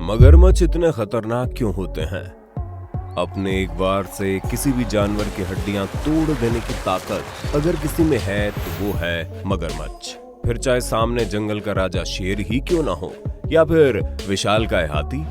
मगरमच्छ इतने खतरनाक क्यों होते हैं? अपने एक बार से किसी भी जानवर की हड्डियां तोड़ देने की ताकत अगर किसी में है तो वो है मगरमच्छ। फिर चाहे सामने जंगल का राजा शेर ही क्यों ना हो या फिर विशालकाय हाथी,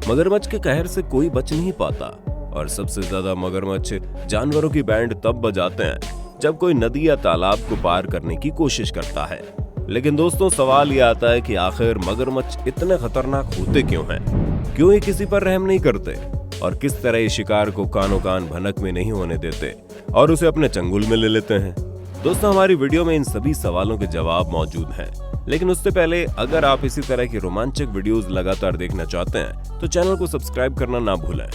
मगरमच्छ के कहर से कोई बच नहीं पाता। और सबसे ज्यादा मगरमच्छ जानवरों की बैंड तब बजाते हैं जब कोई नदी या तालाब को पार करने की कोशिश करता है। लेकिन दोस्तों, सवाल ये आता है कि आखिर मगरमच्छ इतने खतरनाक होते क्यों हैं? क्यों ये किसी पर रहम नहीं करते और किस तरह ये शिकार को कानो कान भनक में नहीं होने देते और उसे अपने चंगुल में ले लेते हैं? दोस्तों, हमारी वीडियो में इन सभी सवालों के जवाब मौजूद हैं। लेकिन उससे पहले अगर आप इसी तरह की रोमांचक वीडियोस लगातार देखना चाहते हैं तो चैनल को सब्सक्राइब करना ना भूलें।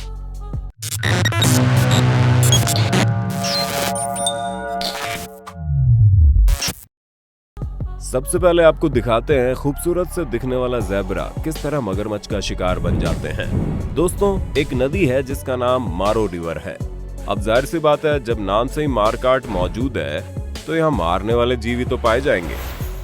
सबसे पहले आपको दिखाते हैं खूबसूरत से दिखने वाला ज़ेब्रा किस तरह मगरमच्छ का शिकार बन जाते हैं। दोस्तों, एक नदी है जिसका नाम मारो रिवर है। अब जाहिर सी बात है, जब नाम से ही मार काट मौजूद है तो यहाँ मारने वाले जीव ही तो पाए जाएंगे।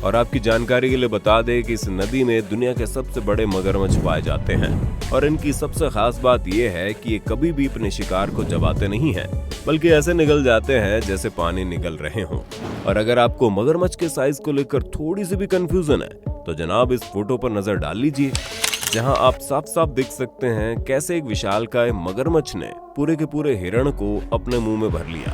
और आपकी जानकारी के लिए बता दें कि इस नदी में दुनिया के सबसे बड़े मगरमच्छ पाए जाते हैं और इनकी सबसे खास बात यह है कि ये कभी भी अपने शिकार को चबाते नहीं हैं, बल्कि ऐसे निगल जाते हैं जैसे पानी निगल रहे हों। और अगर आपको मगरमच्छ के साइज को लेकर थोड़ी सी भी कंफ्यूजन है तो जनाब इस फोटो पर नजर डाल लीजिए, जहां आप साफ साफ देख सकते हैं कैसे एक विशालकाय मगरमच्छ ने पूरे के पूरे हिरण को अपने मुंह में भर लिया।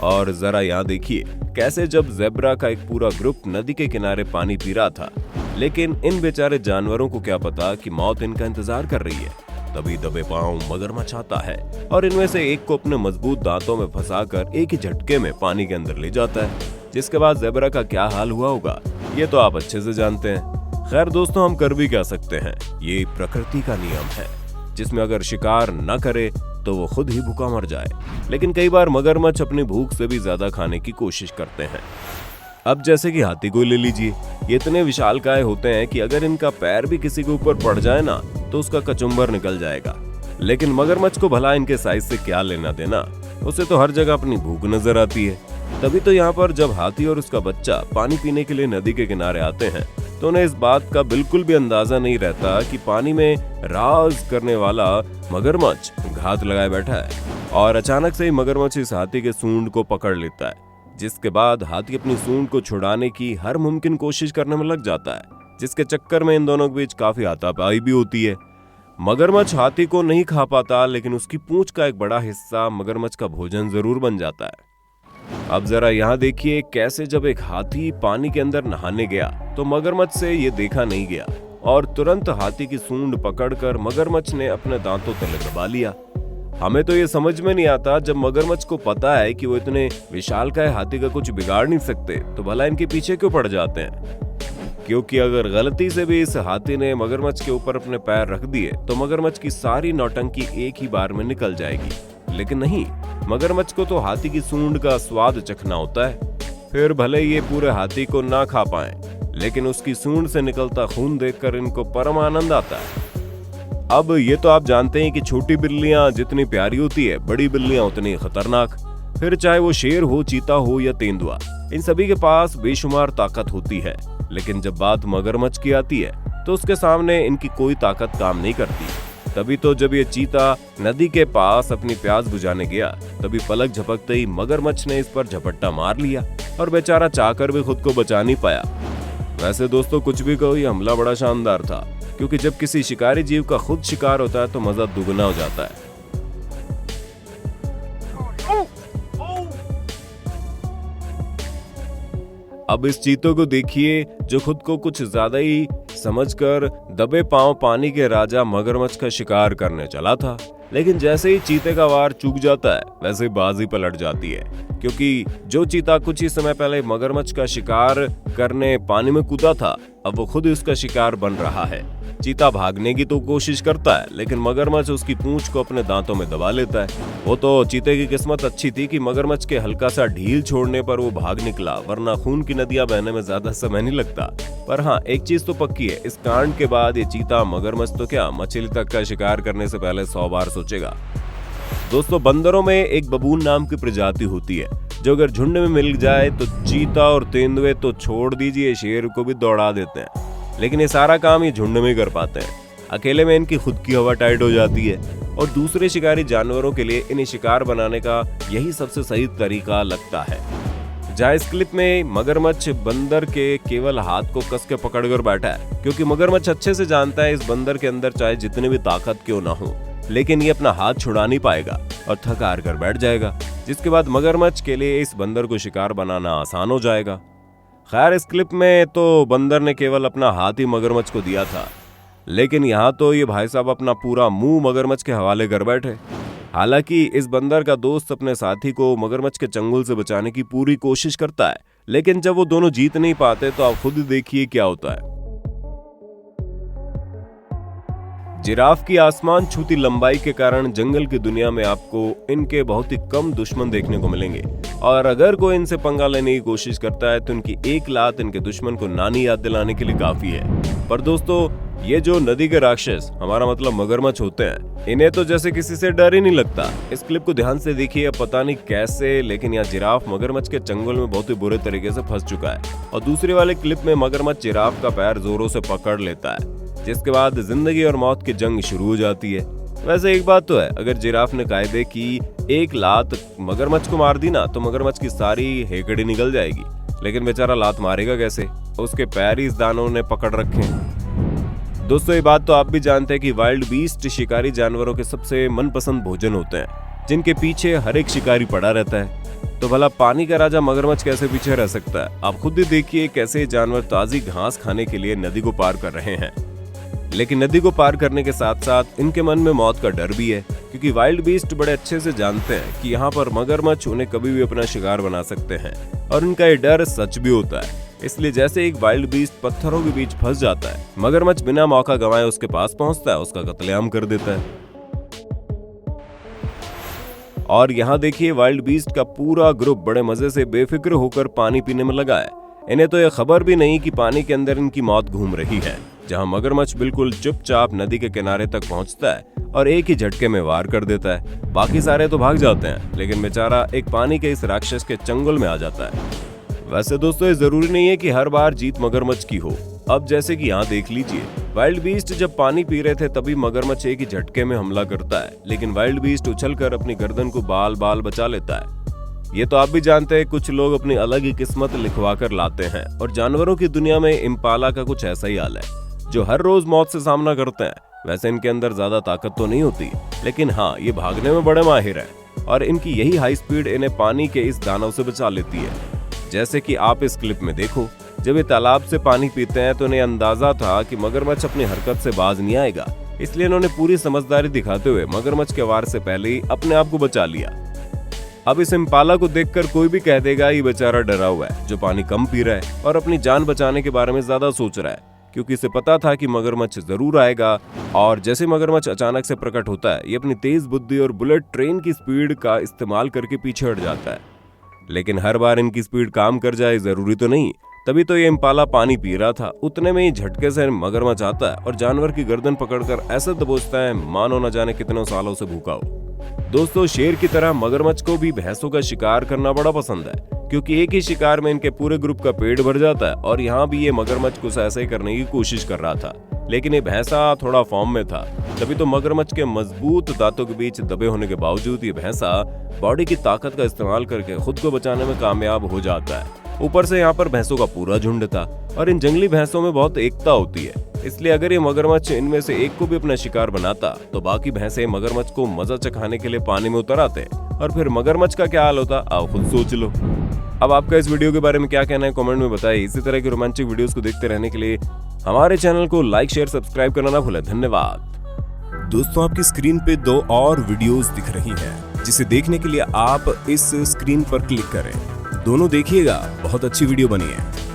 और जरा यहाँ देखिए कैसे जब ज़ेब्रा का एक पूरा ग्रुप नदी के किनारे पानी पी रहा था, लेकिन इन बेचारे जानवरों को क्या पता कि मौत इनका इंतजार कर रही है। तभी दबे पांव मगरमच्छ आता है और इनमें से एक को अपने मजबूत दांतों में फंसाकर एक ही झटके में पानी के अंदर ले जाता है, जिसके बाद ज़ेब्रा का क्या हाल हुआ होगा ये तो आप अच्छे से जानते हैं। खैर दोस्तों, हम कर भी क्या सकते हैं, ये प्रकृति का नियम है जिसमें अगर शिकार न करे तो वो खुद ही भूखा मर जाए। लेकिन कई बार मगरमच्छ अपनी भूख से भी ज्यादा खाने की कोशिश करते हैं। अब जैसे कि हाथी को ले लीजिए, ये इतने विशालकाय होते हैं कि अगर इनका पैर भी किसी के ऊपर पड़ जाए ना तो उसका कचुम्बर निकल जाएगा। लेकिन मगरमच्छ को भला इनके साइज से क्या लेना देना, उसे तो हर जगह अपनी भूख नजर आती है। तभी तो यहाँ पर जब हाथी और उसका बच्चा पानी पीने के लिए नदी के किनारे आते हैं तो उन्हें इस बात का बिल्कुल भी अंदाजा नहीं रहता कि पानी में राज करने वाला मगरमच्छ घात लगाए बैठा है। और अचानक से ही मगरमच्छ इस हाथी के सूंड को पकड़ लेता है, जिसके बाद हाथी अपनी सूंड को छुड़ाने की हर मुमकिन कोशिश करने में लग जाता है, जिसके चक्कर में इन दोनों के बीच काफी हाथापाई भी होती है। मगरमच्छ हाथी को नहीं खा पाता, लेकिन उसकी पूंछ का एक बड़ा हिस्सा मगरमच्छ का भोजन जरूर बन जाता है। अब जरा यहाँ देखिए कैसे जब एक हाथी पानी के अंदर नहाने गया तो मगरमच्छ से ये देखा नहीं गया और तुरंत हाथी की सूंड पकड़कर मगरमच्छ ने अपने दांतों तले दबा लिया। हमें तो ये समझ में नहीं आता, जब मगरमच्छ को पता है कि वो इतने विशालकाय हाथी का कुछ बिगाड़ नहीं सकते तो भला इनके पीछे क्यों पड़ जाते हैं? क्योंकि अगर गलती से भी इस हाथी ने मगरमच्छ के ऊपर अपने पैर रख दिए तो मगरमच्छ की सारी नौटंकी एक ही बार में निकल जाएगी। लेकिन नहीं, मगरमच्छ को तो हाथी की सूंड का स्वाद चखना होता है। फिर भले ये पूरे हाथी को ना खा पाए, लेकिन उसकी सूंड से निकलता खून देखकर इनको परम आनंद आता है। अब ये तो आप जानते हैं कि छोटी बिल्लियां जितनी प्यारी होती है, बड़ी बिल्लियां उतनी खतरनाक। फिर चाहे वो शेर हो, चीता हो या तेंदुआ, इन सभी के पास बेशुमार ताकत होती है। लेकिन जब बात मगरमच्छ की आती है तो उसके सामने इनकी कोई ताकत काम नहीं करती। तभी तो जब ये चीता नदी के पास अपनी प्यास बुझाने गया, तभी पलक झपकते ही मगरमच्छ ने इस पर झपट्टा मार लिया और बेचारा चाहकर भी खुद को बचा नहीं पाया। वैसे दोस्तों, कुछ भी कहो, ये हमला बड़ा शानदार था, क्योंकि जब किसी शिकारी जीव का खुद शिकार होता है तो मजा दुगना हो जाता है। अब इस चीतों को देखिए जो खुद को कुछ ज्यादा ही समझकर दबे पांव पानी के राजा मगरमच्छ का शिकार करने चला था। लेकिन जैसे ही चीते का वार चूक जाता है वैसे ही बाजी पलट जाती है, क्योंकि जो चीता कुछ ही समय पहले मगरमच्छ का शिकार करने पानी में कूदा था, अब वो खुद उसका शिकार बन रहा है। चीता भागने की तो कोशिश करता है, लेकिन मगरमच्छ उसकी पूंछ को अपने दांतों में दबा लेता है। वो तो चीते की किस्मत अच्छी थी कि मगरमच्छ के हल्का सा ढील छोड़ने पर वो भाग निकला, वरना खून की नदियां बहने में ज्यादा समय नहीं लगता। पर हाँ, एक चीज तो पक्की है, इस कांड के बाद ये चीता मगरमच्छ तो क्या, मछली तक का शिकार करने से पहले 100 बार सोचेगा। दोस्तों, बंदरों में एक बबून नाम की प्रजाति होती है जो अगर झुंड में मिल जाए तो चीता और तेंदुए तो छोड़ दीजिए, शेर को भी दौड़ा देते हैं। लेकिन ये सारा काम ये झुंड में कर पाते हैं। अकेले में इनकी खुद की हवा टाइट हो जाती है और दूसरे शिकारी जानवरों के लिए इन्हें शिकार बनाने का यही सबसे सही तरीका लगता है। जहाँ इस क्लिप में मगरमच्छ बंदर के केवल हाथ को कस के पकड़कर बैठा है, क्योंकि मगरमच्छ अच्छे से जानता है इस बंदर के अंदर चाहे जितनी भी ताकत क्यों ना हो, लेकिन ये अपना हाथ छुड़ा नहीं पाएगा और थक हार कर बैठ जाएगा, जिसके बाद मगरमच्छ के लिए इस बंदर को शिकार बनाना आसान हो जाएगा। खैर इस क्लिप में तो बंदर ने केवल अपना हाथ ही मगरमच्छ को दिया था, लेकिन यहाँ तो ये भाई साहब अपना पूरा मुंह मगरमच्छ के हवाले कर बैठे। हालांकि इस बंदर का दोस्त अपने साथी को मगरमच्छ के चंगुल से बचाने की पूरी कोशिश करता है, लेकिन जब वो दोनों जीत नहीं पाते तो आप खुद देखिए क्या होता है। जिराफ की आसमान छूती लंबाई के कारण जंगल की दुनिया में आपको इनके बहुत ही कम दुश्मन देखने को मिलेंगे, और अगर कोई इनसे पंगा लेने की कोशिश करता है तो इनकी एक लात इनके दुश्मन को नानी याद दिलाने के लिए काफी है। पर दोस्तों ये जो नदी के राक्षस, हमारा मतलब मगरमच्छ होते हैं, इन्हें तो जैसे किसी से डर ही नहीं लगता। इस क्लिप को ध्यान से देखिए, पता नहीं कैसे लेकिन यहाँ जिराफ मगरमच्छ के चंगुल में बहुत ही बुरे तरीके से फंस चुका है, और दूसरे वाले क्लिप में मगरमच्छ जिराफ का पैर जोरों से पकड़ लेता है, जिसके बाद जिंदगी और मौत की जंग शुरू हो जाती है। वैसे एक बात तो है, अगर जिराफ ने कायदे की एक लात मगरमच्छ को मार दी ना तो मगरमच्छ की सारी हेकड़ी निकल जाएगी, लेकिन बेचारा लात मारेगा कैसे? उसके पैर ही इस दानों ने पकड़ रखे हैं। दोस्तों ये बात तो आप भी जानते हैं कि वाइल्ड बीस्ट शिकारी जानवरों के सबसे मनपसंद भोजन होते हैं, जिनके पीछे हर एक शिकारी पड़ा रहता है। तो भला पानी का राजा मगरमच्छ कैसे पीछे रह सकता है? आप खुद ही देखिए कैसे जानवर ताजी घास खाने के लिए नदी को पार कर रहे हैं। लेकिन नदी को पार करने के साथ साथ इनके मन में मौत का डर भी है, क्योंकि वाइल्ड बीस्ट बड़े अच्छे से जानते हैं कि यहाँ पर मगरमच्छ उन्हें कभी भी अपना शिकार बना सकते हैं, और इनका ये डर सच भी होता है। इसलिए जैसे एक वाइल्ड बीस्ट पत्थरों के बीच फंस जाता है, मगरमच्छ बिना मौका गंवाए उसके पास पहुंचता है, उसका कत्लेआम कर देता है। और यहाँ देखिए वाइल्ड बीस्ट का पूरा ग्रुप बड़े मजे से बेफिक्र होकर पानी पीने में लगा है। इन्हें तो यह खबर भी नहीं कि पानी के अंदर इनकी मौत घूम रही है। जहाँ मगरमच्छ बिल्कुल चुपचाप नदी के किनारे तक पहुंचता है और एक ही झटके में वार कर देता है। बाकी सारे तो भाग जाते हैं, लेकिन बेचारा एक पानी के इस राक्षस के चंगुल में आ जाता है। वैसे दोस्तों ये जरूरी नहीं है कि हर बार जीत मगरमच्छ की हो। अब जैसे कि यहाँ देख लीजिए, वाइल्ड बीस्ट जब पानी पी रहे थे तभी मगरमच्छ एक ही झटके में हमला करता है, लेकिन वाइल्ड बीस्ट उछलकर अपनी गर्दन को बाल बाल बचा लेता है। ये तो आप भी जानते हैं, कुछ लोग अपनी अलग ही किस्मत लिखवा कर लाते हैं, और जानवरों की दुनिया में इम्पाला का कुछ ऐसा ही हाल है, जो हर रोज मौत से सामना करते हैं। वैसे इनके अंदर ज्यादा ताकत तो नहीं होती, लेकिन हाँ ये भागने में बड़े माहिर हैं, और इनकी यही हाई स्पीड इन्हें पानी के इस दानव से बचा लेती है। जैसे कि आप इस क्लिप में देखो, जब ये तालाब से पानी पीते हैं तो इन्हें अंदाजा था कि मगरमच्छ अपनी हरकत से बाज नहीं आएगा, इसलिए इन्होंने पूरी समझदारी दिखाते हुए मगरमच्छ के वार से पहले ही अपने आप को बचा लिया। अब इस इम्पाला को देखकर कोई भी कह देगा ये बेचारा डरा हुआ है, जो पानी कम पी रहा है और अपनी जान बचाने के बारे में ज्यादा सोच रहा है, क्योंकि इसे पता था कि मगरमच्छ जरूर आएगा। और जैसे मगरमच्छ अचानक से प्रकट होता है, ये अपनी तेज बुद्धि और बुलेट ट्रेन की स्पीड का इस्तेमाल करके पीछे हट जाता है। लेकिन हर बार इनकी स्पीड काम कर जाए जरूरी तो नहीं, तभी तो ये इम्पाला पानी पी रहा था। उतने में ही झटके से मगरमच्छ आता है और जानवर की गर्दन पकड़कर ऐसा दबोचता है मानो न जाने कितने सालों से भूखा हो। दोस्तों शेर की तरह मगरमच्छ को भी भैंसों का शिकार करना बड़ा पसंद है, क्योंकि एक ही शिकार में इनके पूरे ग्रुप का पेट भर जाता है। और यहाँ भी ये मगरमच्छ कुछ ऐसे ही करने की कोशिश कर रहा था, लेकिन ये भैंसा थोड़ा फॉर्म में था, तभी तो मगरमच्छ के मजबूत दांतों के बीच दबे होने के बावजूद ये भैंसा बॉडी की ताकत का इस्तेमाल करके खुद को बचाने में कामयाब हो जाता है। ऊपर से यहाँ पर भैंसों का पूरा झुंड था, और इन जंगली भैंसों में बहुत एकता होती है, इसलिए अगर ये मगरमच्छ इनमें से एक को भी अपना शिकार बनाता तो बाकी भैंसे मगरमच्छ को मजा चखाने के लिए पानी में उतर आते, और फिर मगरमच्छ का क्या हाल होता आप खुद सोच लो। अब आपका इस वीडियो के बारे में क्या कहना है कमेंट में बताइए। इसी तरह की रोमांचक वीडियोस को देखते रहने के लिए हमारे चैनल को लाइक शेयर सब्सक्राइब करना ना भूलें। धन्यवाद। दोस्तों आपकी स्क्रीन पे 2 और वीडियोस दिख रही हैं, जिसे देखने के लिए आप इस स्क्रीन पर क्लिक करें। दोनों देखिएगा, बहुत अच्छी वीडियो बनी है।